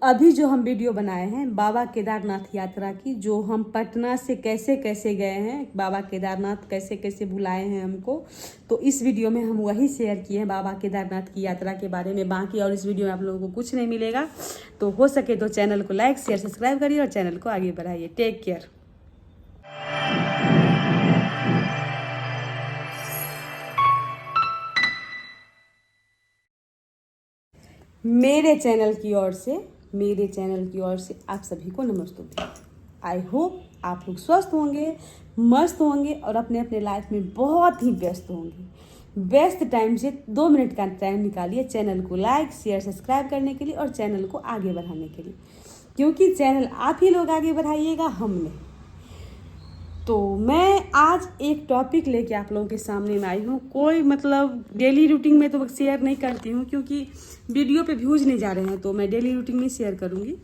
अभी जो हम वीडियो बनाए हैं बाबा केदारनाथ यात्रा की, जो हम पटना से कैसे कैसे गए हैं, बाबा केदारनाथ कैसे कैसे बुलाए हैं हमको, तो इस वीडियो में हम वही शेयर किए हैं बाबा केदारनाथ की यात्रा के बारे में। बाकी और इस वीडियो में आप लोगों को कुछ नहीं मिलेगा। तो हो सके तो चैनल को लाइक शेयर सब्सक्राइब करिए और चैनल को आगे बढ़ाइए। Take care. मेरे चैनल की ओर से आप सभी को नमस्ते। आई होप आप लोग स्वस्थ होंगे, मस्त होंगे और अपने अपने लाइफ में बहुत ही व्यस्त होंगे। व्यस्त टाइम से 2 मिनट का टाइम निकालिए चैनल को लाइक शेयर सब्सक्राइब करने के लिए और चैनल को आगे बढ़ाने के लिए, क्योंकि चैनल आप ही लोग आगे बढ़ाइएगा, हम नहीं। तो मैं आज एक टॉपिक लेके आप लोगों के सामने में आई हूँ। कोई मतलब डेली रूटीन में तो शेयर नहीं करती हूँ, क्योंकि वीडियो पे व्यूज नहीं जा रहे हैं, तो मैं डेली रूटीन में शेयर करूँगी।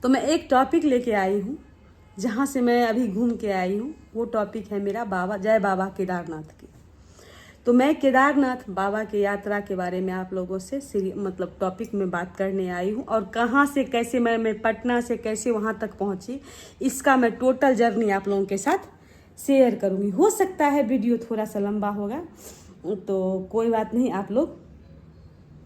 तो मैं एक टॉपिक लेके आई हूँ जहाँ से मैं अभी घूम के आई हूँ। वो टॉपिक है मेरा जय बाबा केदारनाथ की। तो मैं केदारनाथ बाबा की यात्रा के बारे में आप लोगों से मतलब टॉपिक में बात करने आई हूँ, और कहाँ से कैसे मैं पटना से कैसे वहाँ तक पहुँची, इसका मैं टोटल जर्नी आप लोगों के साथ शेयर करूँगी। हो सकता है वीडियो थोड़ा सा लंबा होगा, तो कोई बात नहीं, आप लोग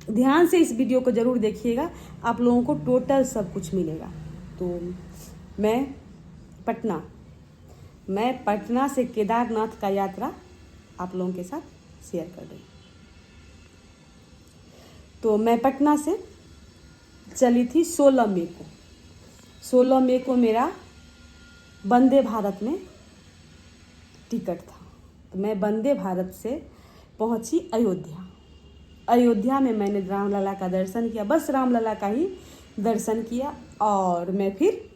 ध्यान से इस वीडियो को ज़रूर देखिएगा, आप लोगों को टोटल सब कुछ मिलेगा। तो मैं पटना से केदारनाथ का यात्रा आप लोगों के साथ शेयर कर रही हूँ। तो मैं पटना से चली थी 16 मई को मेरा वंदे भारत में टिकट था। तो मैं वंदे भारत से पहुंची अयोध्या में मैंने रामलला का दर्शन किया, बस रामलला का ही दर्शन किया। और मैं फिर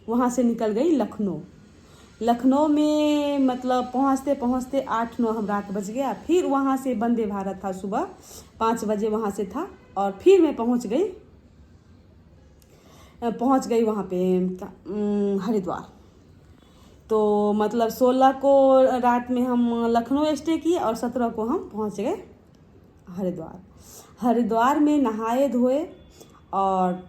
वहाँ से निकल गई लखनऊ में मतलब पहुँचते 8-9 हम रात बज गया। फिर वहाँ से वंदे भारत था, सुबह 5 बजे वहाँ से था, और फिर मैं पहुँच गई वहाँ पे हरिद्वार। तो मतलब 16 को रात में हम लखनऊ स्टे किए और 17 को हम पहुँच गए हरिद्वार में नहाए धोए और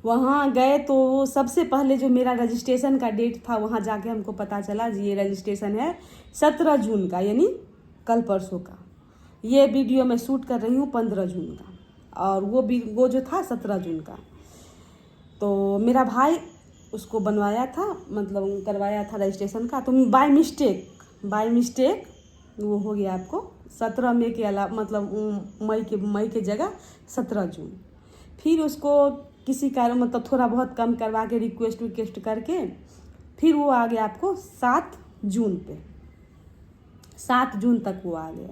वहाँ गए। तो सबसे पहले जो मेरा रजिस्ट्रेशन का डेट था, वहाँ जाके हमको पता चला जी ये रजिस्ट्रेशन है 17 जून का, यानी कल परसों का। ये वीडियो मैं शूट कर रही हूँ 15 जून का, और वो जो था 17 जून का। तो मेरा भाई उसको बनवाया था, मतलब करवाया था रजिस्ट्रेशन का। तो बाय मिस्टेक वो हो गया आपको 17 मई के अलावा, मतलब मई के जगह 17 जून। फिर उसको किसी कारण मतलब थोड़ा बहुत कम करवा के रिक्वेस्ट करके फिर वो आ गया आपको 7 जून तक वो आ गया।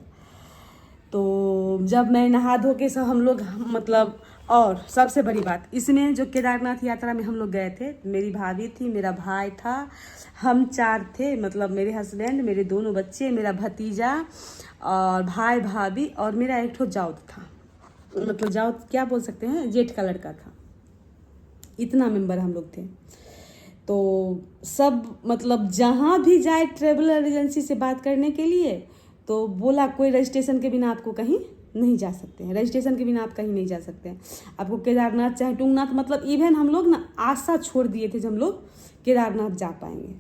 तो जब मैं नहा धो के सब हम लोग मतलब, और सबसे बड़ी बात इसमें जो केदारनाथ यात्रा में हम लोग गए थे, मेरी भाभी थी, मेरा भाई था, हम 4 थे, मतलब मेरे हस्बैंड, मेरे दोनों बच्चे, मेरा भतीजा और भाई भाभी, और मेरा एक ठो जाउत था, मतलब जाउत क्या बोल सकते हैं, जेठ का लड़का था। इतना मेंबर हम लोग थे। तो सब मतलब जहाँ भी जाए ट्रेवलर एजेंसी से बात करने के लिए, तो बोला कोई रजिस्ट्रेशन के बिना आपको कहीं नहीं जा सकते हैं, रजिस्ट्रेशन के बिना आप कहीं नहीं जा सकते हैं। आपको केदारनाथ चाहे टुंगनाथ, मतलब इवन हम लोग ना आशा छोड़ दिए थे जब हम लोग केदारनाथ जा पाएंगे।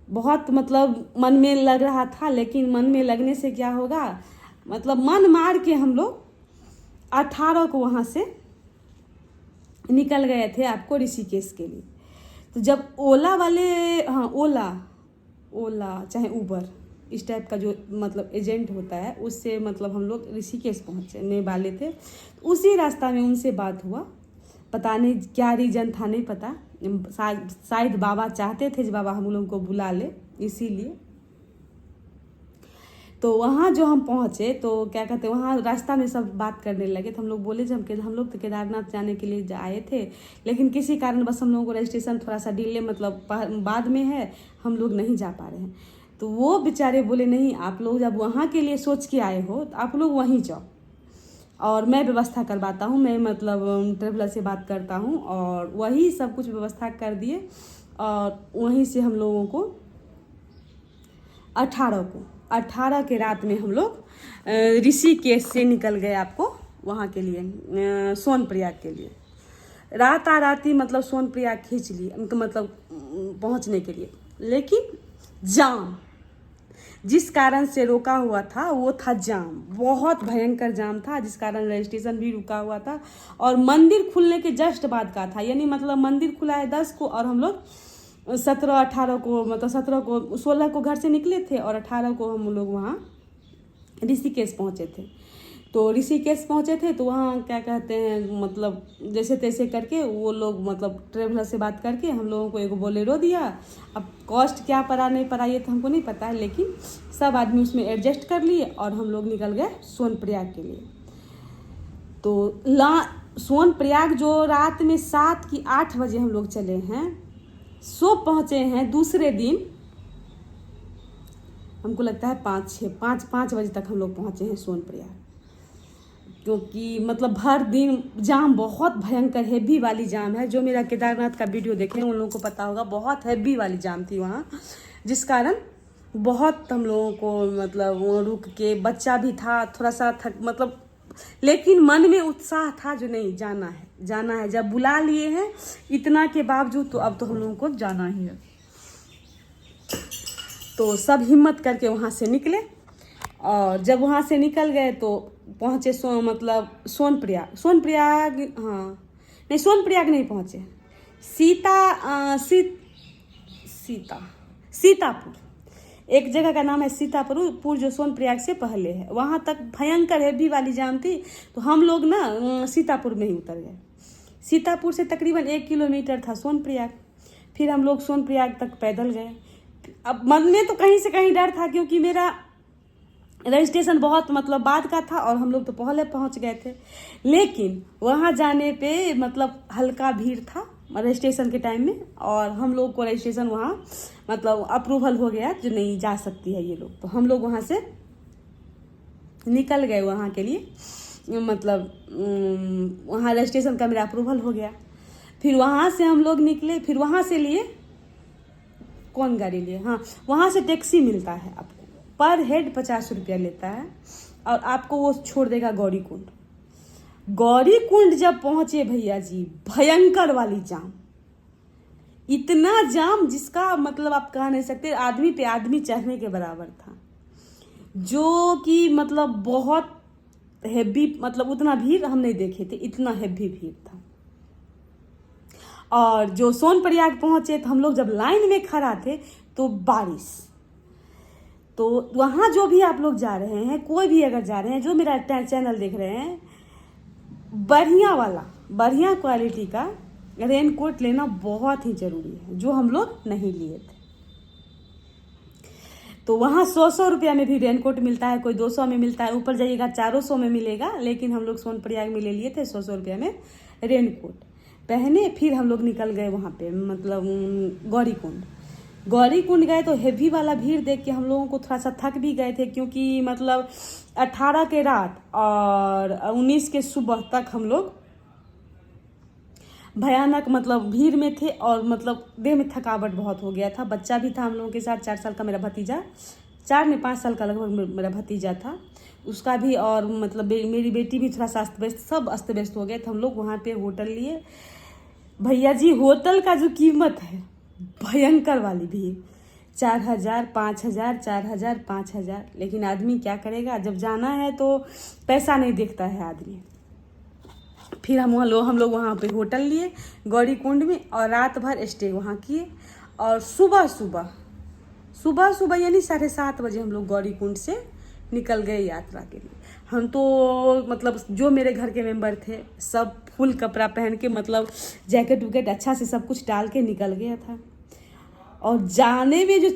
बहुत मतलब मन में लग रहा था, लेकिन मन में लगने से क्या होगा, मतलब मन मार के हम लोग 18 को वहाँ से निकल गए थे आपको ऋषिकेश के लिए। तो जब ओला चाहे उबर इस टाइप का जो मतलब एजेंट होता है, उससे मतलब हम लोग ऋषिकेश पहुँचने वाले थे। उसी रास्ता में उनसे बात हुआ, पता नहीं क्या रीजन था, नहीं पता, शायद बाबा चाहते थे कि बाबा हम लोगों को बुला ले, इसीलिए। तो वहाँ जो हम पहुँचे तो क्या कहते हैं, वहाँ रास्ता में सब बात करने लगे। तो हम लोग बोले जब हम लोग तो केदारनाथ जाने के लिए आए थे, लेकिन किसी कारण बस हम लोगों को रजिस्ट्रेशन थोड़ा सा डिले मतलब बाद में है, हम लोग नहीं जा पा रहे हैं। तो वो बेचारे बोले नहीं, आप लोग जब वहाँ के लिए सोच के आए हो तो आप लोग वहीं जाओ, और मैं व्यवस्था करवाता हूँ, मैं मतलब ट्रेवलर से बात करता हूँ, और वही सब कुछ व्यवस्था कर दिए। और वहीं से हम लोगों को 18 के रात में हम लोग ऋषिकेश से निकल गए आपको वहाँ के लिए, सोनप्रयाग के लिए। राताराती मतलब सोनप्रयाग खींच लिए उनको, मतलब पहुँचने के लिए, लेकिन जाम जिस कारण से रोका हुआ था वो था जाम, बहुत भयंकर जाम था, जिस कारण रजिस्ट्रेशन भी रुका हुआ था। और मंदिर खुलने के जस्ट बाद का था, यानी मतलब मंदिर खुला है 10 को और हम लोग 17-18 को, मतलब 17 को 16 को घर से निकले थे और 18 को हम लोग वहाँ ऋषिकेश पहुँचे थे। तो ऋषिकेश पहुँचे थे तो वहाँ क्या कहते हैं, मतलब जैसे तैसे करके वो लोग, मतलब ट्रेवलर से बात करके हम लोगों को एक बोलेरो दिया। अब कॉस्ट क्या पड़ा नहीं पड़ा ये तो हमको नहीं पता है, लेकिन सब आदमी उसमें एडजस्ट कर लिए और हम लोग निकल गए सोनप्रयाग के लिए। तो सोनप्रयाग जो रात में 7 की 8 बजे हम लोग चले हैं, सो पहुँचे हैं दूसरे दिन, हमको लगता है 5 बजे तक हम लोग पहुँचे हैं सोनप्रयाग। क्योंकि मतलब भर दिन जाम, बहुत भयंकर हेवी वाली जाम है। जो मेरा केदारनाथ का वीडियो देखे उन लोगों को पता होगा, बहुत हेवी वाली जाम थी वहाँ, जिस कारण बहुत हम लोगों को मतलब वो रुक के, बच्चा भी था थोड़ा सा थक, मतलब लेकिन मन में उत्साह था जो नहीं जाना है। जब बुला लिए हैं इतना के बावजूद तो अब तो हम लोगों को जाना ही है। तो सब हिम्मत करके वहाँ से निकले और जब वहाँ से निकल गए तो पहुँचे मतलब सोनप्रयाग हाँ नहीं, सोनप्रयाग नहीं पहुँचे, सीतापुर एक जगह का नाम है सीतापुर, जो सोनप्रयाग से पहले है। वहाँ तक भयंकर हेवी वाली जाम थी तो हम लोग ना सीतापुर में ही उतर गए। सीतापुर से तकरीबन 1 किलोमीटर था सोनप्रयाग। फिर हम लोग सोनप्रयाग तक पैदल गए। अब मन में तो कहीं से कहीं डर था, क्योंकि मेरा रजिस्ट्रेशन बहुत मतलब बाद का था और हम लोग तो पहले पहुंच गए थे। लेकिन वहां जाने पे मतलब हल्का भीड़ था रजिस्ट्रेशन के टाइम में, और हम लोग को रजिस्ट्रेशन वहां मतलब अप्रूवल हो गया जो नहीं जा सकती है ये लोग। तो हम लोग वहां से निकल गए वहां के लिए, मतलब वहां रजिस्ट्रेशन का मेरा अप्रूवल हो गया। फिर वहां से हम लोग निकले, फिर वहां से लिए कौन गाड़ी लिए, हाँ वहां से टैक्सी मिलता है आपको, पर हेड 50 रुपया लेता है और आपको वो छोड़ देगा गौरीकुंड। गौरीकुंड जब पहुंचे भैया जी, भयंकर वाली जाम, इतना जाम जिसका मतलब आप कह नहीं सकते, आदमी पे आदमी चढ़ने के बराबर था, जो कि मतलब बहुत हेवी, मतलब उतना भीड़ हम नहीं देखे थे, इतना हेवी भीड़ था। और जो सोनप्रयाग पहुंचे तो हम लोग जब लाइन में खड़ा थे तो बारिश। तो वहाँ जो भी आप लोग जा रहे हैं, कोई भी अगर जा रहे हैं, जो मेरा चैनल देख रहे हैं, बढ़िया क्वालिटी का रेनकोट लेना बहुत ही ज़रूरी है, जो हम लोग नहीं लिए थे। तो वहाँ 100 रुपया में भी रेनकोट मिलता है, कोई 200 में मिलता है, ऊपर जाइएगा 400 में मिलेगा, लेकिन हम लोग सोनप्रयाग में ले लिए थे 100 रुपया में रेनकोट पहने। फिर हम लोग निकल गए वहाँ पे, मतलब गौरीकुंड गए तो हेवी वाला भीड़ देख के हम लोगों को थोड़ा सा थक भी गए थे, क्योंकि मतलब 18 के रात और 19 के सुबह तक हम लोग भयानक मतलब भीड़ में थे और मतलब देह में थकावट बहुत हो गया था। बच्चा भी था हम लोगों के साथ, 4 साल का मेरा भतीजा, 4 नहीं 5 साल का लगभग मेरा भतीजा था, उसका भी, और मतलब मेरी बेटी भी थोड़ा सा अस्त व्यस्त, सब अस्त व्यस्त हो गए थे। हम लोग वहाँ पे होटल लिए भैया जी, होटल का जो कीमत है भयंकर वाली भी, 4,000 5,000 4,000 5,000, लेकिन आदमी क्या करेगा, जब जाना है तो पैसा नहीं देखता है आदमी। फिर हम लोग वहाँ पे होटल लिए गौरीकुंड में और रात भर स्टे वहाँ किए। और सुबह यानी 7:30 बजे हम लोग गौरीकुंड से निकल गए यात्रा के लिए। हम तो मतलब जो मेरे घर के मेंबर थे सब फुल कपड़ा पहन के, मतलब जैकेट वैकेट अच्छा से सब कुछ डाल के निकल गया था। और जाने में जो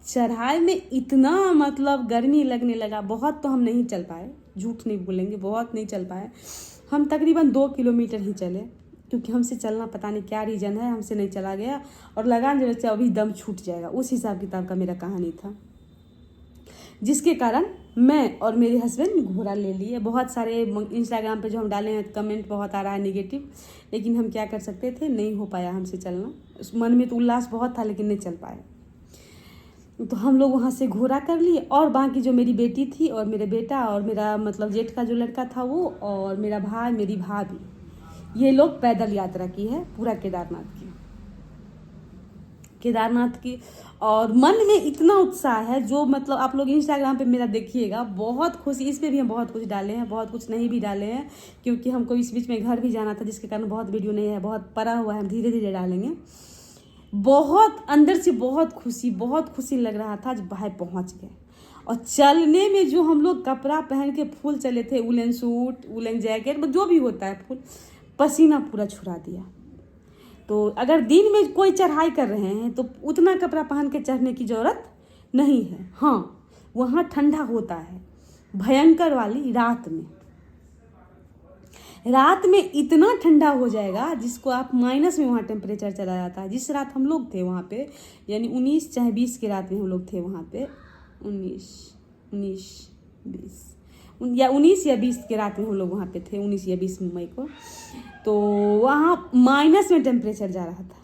चढ़ाई में इतना मतलब गर्मी लगने लगा, बहुत तो हम नहीं चल पाए, झूठ नहीं बोलेंगे, बहुत नहीं चल पाए। हम तकरीबन 2 किलोमीटर ही चले, क्योंकि हमसे चलना पता नहीं क्या रीज़न है, हमसे नहीं चला गया और लगा जैसे अभी दम छूट जाएगा, उस हिसाब किताब का मेरा कहानी था, जिसके कारण मैं और मेरे हस्बैंड घोड़ा ले लिए। बहुत सारे इंस्टाग्राम पे जो हम डाले हैं कमेंट बहुत आ रहा है नेगेटिव, लेकिन हम क्या कर सकते थे, नहीं हो पाया हमसे चलना। उस मन में तो उल्लास बहुत था लेकिन नहीं चल पाए। तो हम लोग वहाँ से घोड़ा कर लिए, और बाकी जो मेरी बेटी थी और मेरे बेटा और मेरा मतलब जेठ का जो लड़का था वो, और मेरा भाई, मेरी भाभी, ये लोग पैदल यात्रा की है पूरा केदारनाथ की। और मन में इतना उत्साह है, जो मतलब आप लोग इंस्टाग्राम पे मेरा देखिएगा, बहुत खुशी। इस पे भी हम बहुत कुछ डाले हैं, बहुत कुछ नहीं भी डाले हैं, क्योंकि हमको इस बीच में घर भी जाना था, जिसके कारण बहुत वीडियो नहीं है, बहुत पड़ा हुआ है, हम धीरे धीरे डालेंगे। बहुत अंदर से बहुत खुशी लग रहा था जब भाई पहुंच गए। और चलने में जो हम लोग कपड़ा पहन के फुल चले थे, उलन सूट, उलन जैकेट, जो भी होता है फुल, पसीना पूरा छुड़ा दिया। तो अगर दिन में कोई चढ़ाई कर रहे हैं तो उतना कपड़ा पहन के चढ़ने की ज़रूरत नहीं है। हाँ, वहाँ ठंडा होता है, भयंकर वाली रात में इतना ठंडा हो जाएगा जिसको आप माइनस में वहाँ टेम्परेचर चला जाता है। जिस रात हम लोग थे वहाँ पे, यानी 19 चाहे 20 की रात में हम लोग थे वहाँ पे, 19 या 20 के रात में हम लोग वहाँ पे थे, 19 या 20 मई को। तो वहाँ माइनस में टेम्परेचर जा रहा था।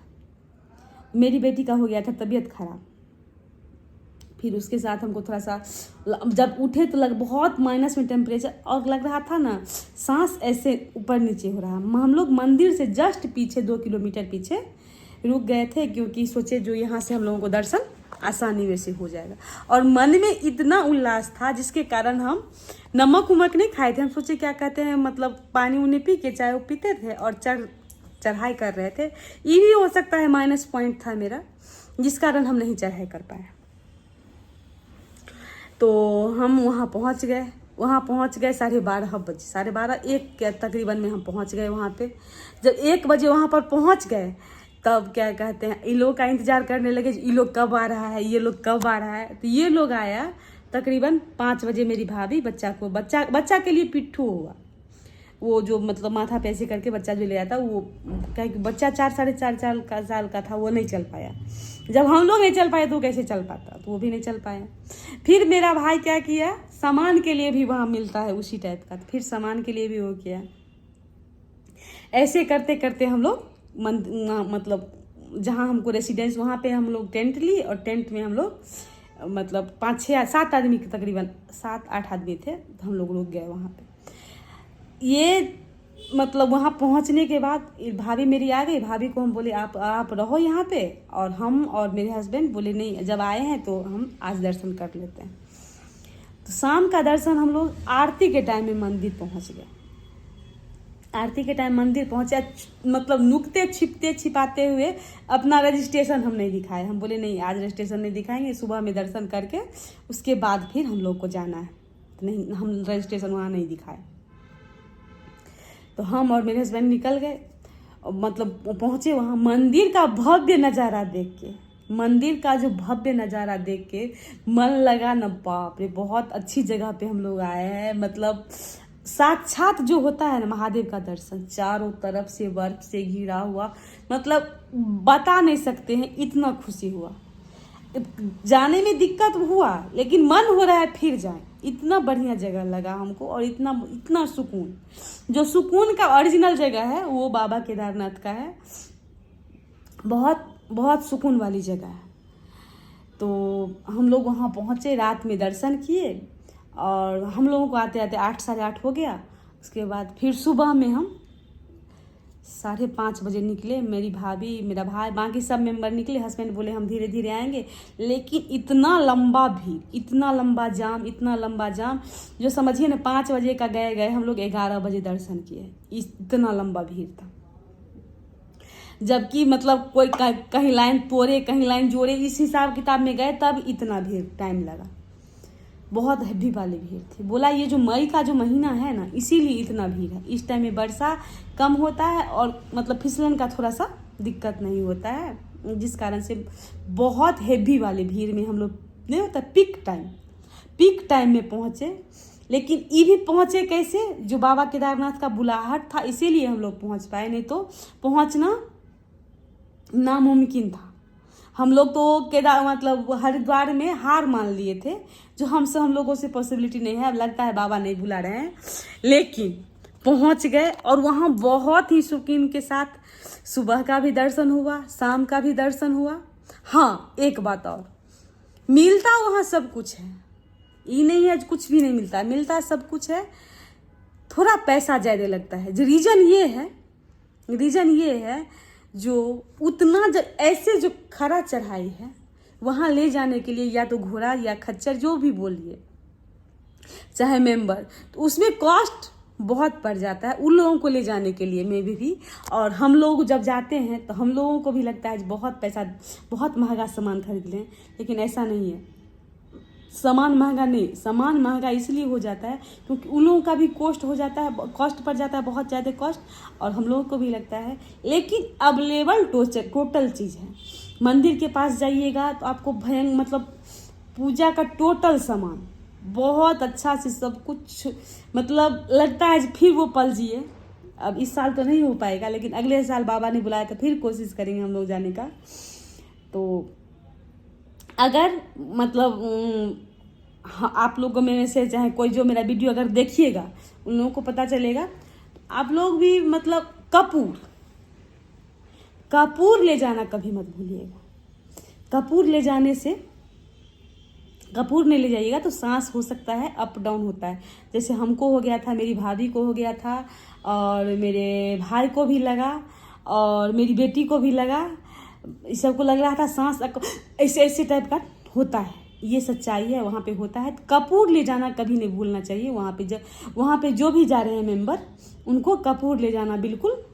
मेरी बेटी का हो गया था तबीयत खराब, फिर उसके साथ हमको थोड़ा सा, जब उठे तो बहुत माइनस में टेम्परेचर, और लग रहा था ना सांस ऐसे ऊपर नीचे हो रहा। हम लोग मंदिर से जस्ट पीछे 2 किलोमीटर पीछे रुक गए थे, क्योंकि सोचे जो यहाँ से हम लोगों को दर्शन आसानी वैसे हो जाएगा। और मन में इतना उल्लास था जिसके कारण हम नमक उमक नहीं खाए थे। हम सोचे क्या कहते हैं, मतलब पानी उनी पी के चाय पीते थे और चढ़ाई कर रहे थे। ये भी हो सकता है माइनस पॉइंट था मेरा, जिस कारण हम नहीं चढ़ाई कर पाए। तो हम वहाँ पहुँच गए 12:30 बजे, 12:30 1 के तकरीबन में हम पहुँच गए वहाँ पे। जब 1 बजे वहाँ पर पहुँच गए, तब क्या कहते हैं, ये लोग का इंतजार करने लगे, ये लोग कब आ रहा है, ये लोग कब आ रहा है। तो ये लोग आया तकरीबन 5 बजे। मेरी भाभी बच्चा के लिए पिट्ठू हुआ, वो जो मतलब माथा पे ऐसे करके बच्चा जो ले आता, वो क्या कि बच्चा 4-4.5 साल का था, वो नहीं चल पाया। जब हम लोग नहीं चल पाए तो कैसे चल पाता, तो वो भी नहीं चल पाया। फिर मेरा भाई क्या किया, सामान के लिए भी वहाँ मिलता है उसी टाइप का, फिर सामान के लिए भी वो किया। ऐसे करते करते हम लोग मतलब जहाँ हमको रेसिडेंस, वहाँ पे हम लोग टेंट लिए, और टेंट में हम लोग मतलब 5-6-7 आदमी के, तकरीबन 7-8 आदमी थे, तो हम लोग रुक गए वहाँ पे। ये मतलब वहाँ पहुँचने के बाद भाभी मेरी आ गई। भाभी को हम बोले आप रहो यहाँ पे, और हम और मेरे हस्बैंड बोले नहीं, जब आए हैं तो हम आज दर्शन कर लेते हैं। तो शाम का दर्शन हम लोग आरती के टाइम में मंदिर पहुँच गए। आरती के टाइम मंदिर पहुँचे, मतलब नुकते छिपते छिपाते हुए अपना रजिस्ट्रेशन हम नहीं दिखाए। हम बोले नहीं, आज रजिस्ट्रेशन नहीं दिखाएंगे, सुबह में दर्शन करके उसके बाद फिर हम लोग को जाना है। तो नहीं, हम रजिस्ट्रेशन वहाँ नहीं दिखाए। तो हम और मेरे हस्बैंड निकल गए, मतलब पहुँचे वहाँ। मंदिर का भव्य नज़ारा देख के, मंदिर का जो भव्य नज़ारा देख के मन लगा न, बाप रे, बहुत अच्छी जगह पे हम लोग आए हैं। मतलब साक्षात जो होता है ना महादेव का दर्शन, चारों तरफ से बर्फ से घिरा हुआ, मतलब बता नहीं सकते हैं, इतना खुशी हुआ। जाने में दिक्कत हुआ, लेकिन मन हो रहा है फिर जाएं। इतना बढ़िया जगह लगा हमको, और इतना सुकून, जो सुकून का ओरिजिनल जगह है वो बाबा केदारनाथ का है। बहुत बहुत सुकून वाली जगह है। तो हम लोग वहाँ पहुँचे, रात में दर्शन किए, और हम लोगों को आते आते 8-8:30 हो गया। उसके बाद फिर सुबह में हम 5:30 बजे निकले। मेरी भाभी, मेरा भाई, बाकी सब मेंबर निकले। हस्बैंड बोले हम धीरे धीरे आएंगे, लेकिन इतना लंबा भीड़, इतना लंबा जाम, जो समझिए ना 5 बजे का गए हम लोग 11 बजे दर्शन किए। इतना लंबा भीड़ था, जबकि मतलब कोई कहीं लाइन तोड़े, कहीं लाइन जोड़े, इस हिसाब किताब में गए, तब इतना भीड़ टाइम लगा। बहुत हैवी वाली भीड़ थी। बोला ये जो मई का जो महीना है ना, इसीलिए इतना भीड़ है। इस टाइम में वर्षा कम होता है, और मतलब फिसलन का थोड़ा सा दिक्कत नहीं होता है, जिस कारण से बहुत हैवी वाली भीड़ में हम लोग, नहीं होता पीक टाइम में पहुँचे। लेकिन ये भी पहुँचे कैसे, जो बाबा केदारनाथ का बुलाहट था, इसीलिए हम लोग पहुँच पाए, नहीं तो पहुँचना नामुमकिन था। हम लोग तो मतलब हरिद्वार में हार मान लिए थे, जो हम लोगों से पॉसिबिलिटी नहीं है। अब लगता है बाबा नहीं बुला रहे हैं, लेकिन पहुंच गए। और वहाँ बहुत ही सुकून के साथ सुबह का भी दर्शन हुआ, शाम का भी दर्शन हुआ। हाँ, एक बात और, मिलता वहाँ सब कुछ है, ये नहीं है कुछ भी नहीं मिलता, मिलता सब कुछ है, थोड़ा पैसा ज़्यादा लगता है। जो रीज़न ये है जो उतना ऐसे जो खरा चढ़ाई है वहाँ ले जाने के लिए या तो घोड़ा या खच्चर जो भी बोलिए चाहे मेंबर, तो उसमें कॉस्ट बहुत पड़ जाता है उन लोगों को ले जाने के लिए में भी। और हम लोग जब जाते हैं तो हम लोगों को भी लगता है बहुत पैसा, बहुत महंगा सामान खरीद लें, लेकिन ऐसा नहीं है। सामान महंगा नहीं, सामान महंगा इसलिए हो जाता है क्योंकि उन लोगों का भी कॉस्ट हो जाता है, कॉस्ट पड़ जाता है बहुत ज़्यादा कॉस्ट, और हम लोगों को भी लगता है। लेकिन अवेलेबल टोटल चीज़ है। मंदिर के पास जाइएगा तो आपको मतलब पूजा का टोटल सामान बहुत अच्छा से सब कुछ, मतलब लगता है फिर वो पल जिए। अब इस साल तो नहीं हो पाएगा, लेकिन अगले साल बाबा ने बुलाया तो फिर कोशिश करेंगे हम लोग जाने का। तो अगर मतलब हाँ, आप लोगों में से चाहे कोई जो मेरा वीडियो अगर देखिएगा उन लोगों को पता चलेगा, आप लोग भी मतलब कपूर ले जाना कभी मत भूलिएगा। कपूर नहीं ले जाइएगा तो सांस हो सकता है अप डाउन होता है। जैसे हमको हो गया था, मेरी भाभी को हो गया था, और मेरे भाई को भी लगा, और मेरी बेटी को भी लगा, इस सबको लग रहा था सांस ऐसे टाइप का होता है। ये सच्चाई है, वहाँ पे होता है। तो कपूर ले जाना कभी नहीं भूलना चाहिए। वहाँ पे जो भी जा रहे हैं मेंबर, उनको कपूर ले जाना बिल्कुल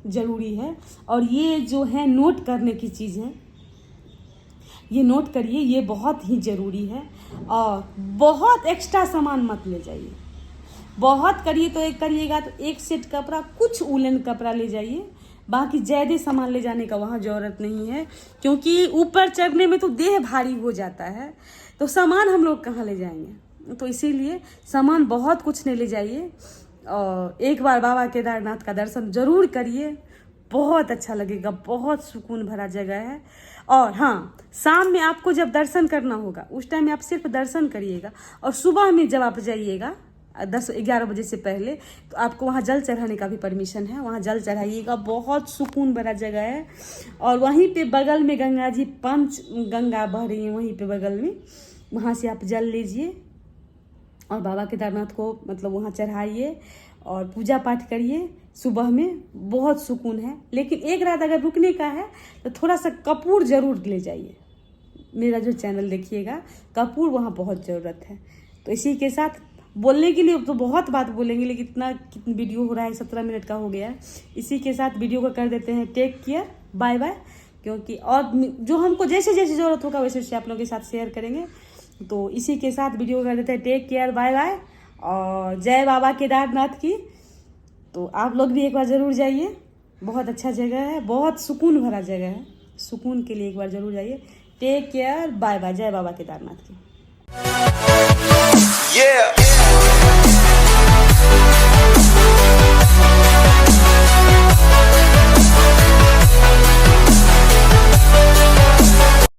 ज़रूरी है। और ये जो है नोट करने की चीज़ है, ये नोट करिए, ये बहुत ही ज़रूरी है। और बहुत एक्स्ट्रा सामान मत ले जाइए। बहुत करिएगा तो एक सेट कपड़ा, कुछ उलन कपड़ा ले जाइए, बाकी ज़्यादा सामान ले जाने का वहाँ ज़रूरत नहीं है, क्योंकि ऊपर चढ़ने में तो देह भारी हो जाता है, तो सामान हम लोग कहाँ ले जाएंगे। तो इसीलिए सामान बहुत कुछ नहीं ले जाइए। और एक बार बाबा केदारनाथ का दर्शन ज़रूर करिए, बहुत अच्छा लगेगा, बहुत सुकून भरा जगह है। और हाँ, शाम में आपको जब दर्शन करना होगा उस टाइम में आप सिर्फ दर्शन करिएगा, और सुबह में जब आप जाइएगा 10-11 बजे से पहले, तो आपको वहाँ जल चढ़ाने का भी परमिशन है, वहाँ जल चढ़ाइएगा, बहुत सुकून भरा जगह है। और वहीं पे बगल में गंगा जी, 5 गंगा बह रही हैं वहीं पे बगल में, वहाँ से आप जल लीजिए और बाबा केदारनाथ को मतलब वहाँ चढ़ाइए और पूजा पाठ करिए। सुबह में बहुत सुकून है। लेकिन एक रात अगर रुकने का है तो थोड़ा सा कपूर ज़रूर ले जाइए। मेरा जो चैनल देखिएगा, कपूर वहाँ बहुत ज़रूरत है। तो इसी के साथ बोलने के लिए तो बहुत बात बोलेंगे, लेकिन इतना वीडियो हो रहा है, 17 मिनट का हो गया है। इसी के साथ वीडियो को कर देते हैं टेक केयर, बाय बाय। क्योंकि और जो हमको जैसे जैसे ज़रूरत होगा वैसे वैसे आप लोगों के साथ शेयर करेंगे। तो इसी के साथ वीडियो को कर देते हैं टेक केयर, बाय बाय, और जय बाबा केदारनाथ की। तो आप लोग भी एक बार ज़रूर जाइए, बहुत अच्छा जगह है, बहुत सुकून भरा जगह है। सुकून के लिए एक बार ज़रूर जाइए। टेक केयर, बाय बाय, जय बाबा केदारनाथ की।